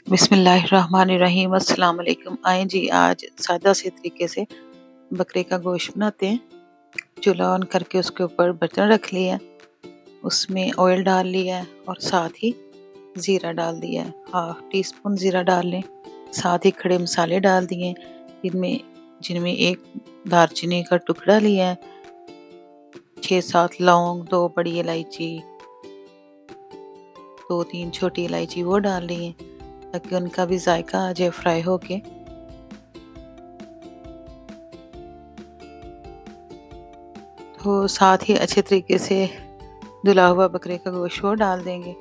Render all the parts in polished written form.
बिस्मिल्लाहिर्रहमानिर्रहीम। अस्सलाम वालेकुम। आए जी आज सादा से तरीके से बकरे का गोश्त बनाते हैं। चूल्हा ऑन करके उसके ऊपर बर्तन रख लिया, उसमें ऑयल डाल लिया है और साथ ही ज़ीरा डाल दिया है। 1/2 टीस्पून ज़ीरा डाल लें। साथ ही खड़े मसाले डाल दिए जिनमें जिनमें एक दालचीनी का टुकड़ा लिया है, 6-7 लौंग, 2 बड़ी इलायची, 2-3 छोटी इलायची वो डाल ली है ताकि उनका भी जायका आ जाए फ्राई होके। तो साथ ही अच्छे तरीके से धुला हुआ बकरे का गोश्त वो डाल देंगे,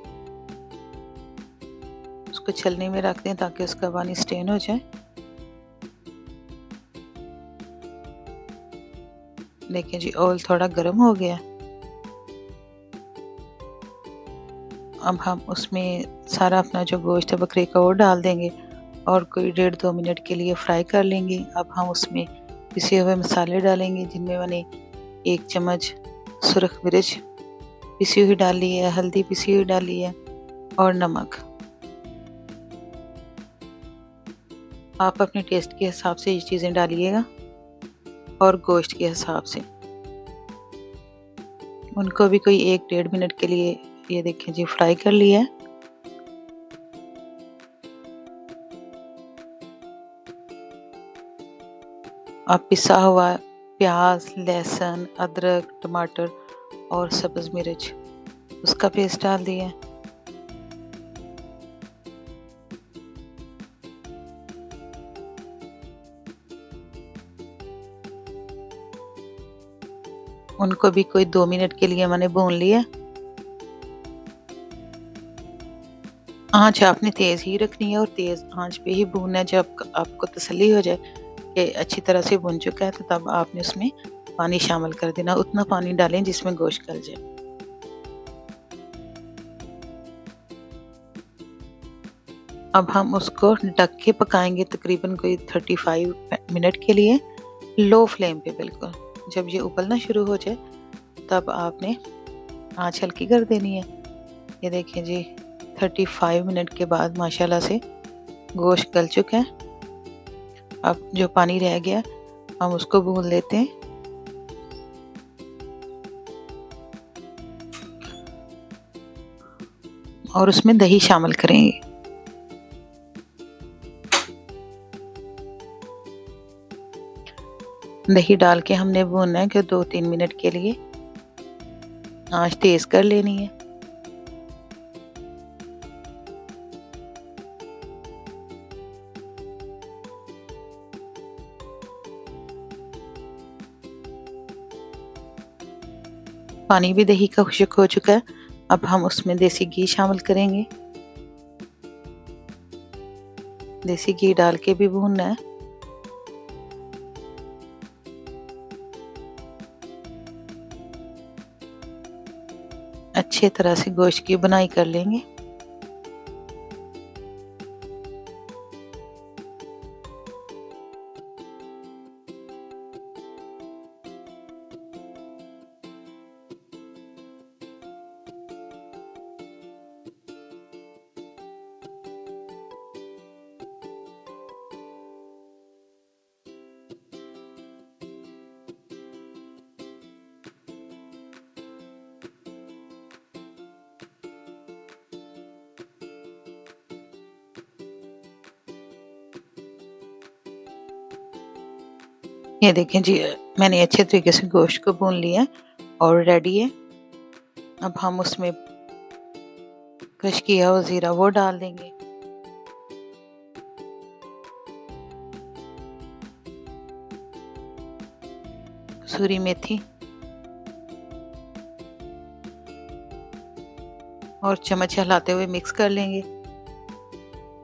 उसको छलनी में रख दें ताकि उसका पानी स्टेन हो जाए। देखिए जी ऑयल थोड़ा गर्म हो गया। अब हम उसमें सारा अपना जो गोश्त है बकरे का वो डाल देंगे और कोई 1.5-2 मिनट के लिए फ्राई कर लेंगे। अब हम उसमें पिसे हुए मसाले डालेंगे जिनमें मैंने 1 चम्मच सुरख मिर्च पिसी हुई डाली है, हल्दी पिसी हुई डाली है और नमक। आप अपने टेस्ट के हिसाब से ये चीज़ें डालिएगा और गोश्त के हिसाब से। उनको भी कोई 1-1.5 मिनट के लिए ये देखें जी फ्राई कर लिया है। अब पिसा हुआ प्याज, लहसुन, अदरक, टमाटर और सब्ज़ मिर्च उसका पेस्ट डाल दिया। उनको भी कोई 2 मिनट के लिए मैंने भून लिया। आँच आपने तेज़ ही रखनी है और तेज़ आँच पे ही भूनना है। जब आपको तसल्ली हो जाए कि अच्छी तरह से भुन चुका है तो तब आपने उसमें पानी शामिल कर देना। उतना पानी डालें जिसमें गोश्त गल जाए। अब हम उसको ढक के पकाएंगे तकरीबन कोई 35 मिनट के लिए, लो फ्लेम पे बिल्कुल। जब ये उबलना शुरू हो जाए तब आपने आँच हल्की कर देनी है। ये देखें जी 35 मिनट के बाद माशाल्लाह से गोश्त गल चुका है। अब जो पानी रह गया हम उसको भून लेते हैं। और उसमें दही शामिल करेंगे। दही डाल के हमने भूनना है कि 2-3 मिनट के लिए आँच तेज़ कर लेनी है। पानी भी दही का खुश्क हो चुका है। अब हम उसमें देसी घी शामिल करेंगे। देसी घी डाल के भी भूनना है। अच्छे तरह से गोश्त की बुनाई कर लेंगे। ये देखें जी मैंने अच्छे तरीके से गोश्त को भून लिया और रेडी है। अब हम उसमें क्रश किया हुआ ज़ीरा वो डाल देंगे। कसूरी मेथी और चम्मच हिलाते हुए मिक्स कर लेंगे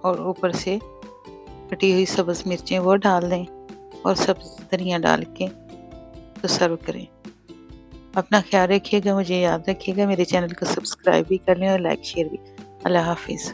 और ऊपर से कटी हुई सब्ज़ मिर्चें वो डाल दें और सब्ज़ धनिया डाल के तो सर्व करें। अपना ख्याल रखिएगा, मुझे याद रखिएगा। मेरे चैनल को सब्सक्राइब भी कर लें और लाइक शेयर भी। अल्लाह हाफिज़।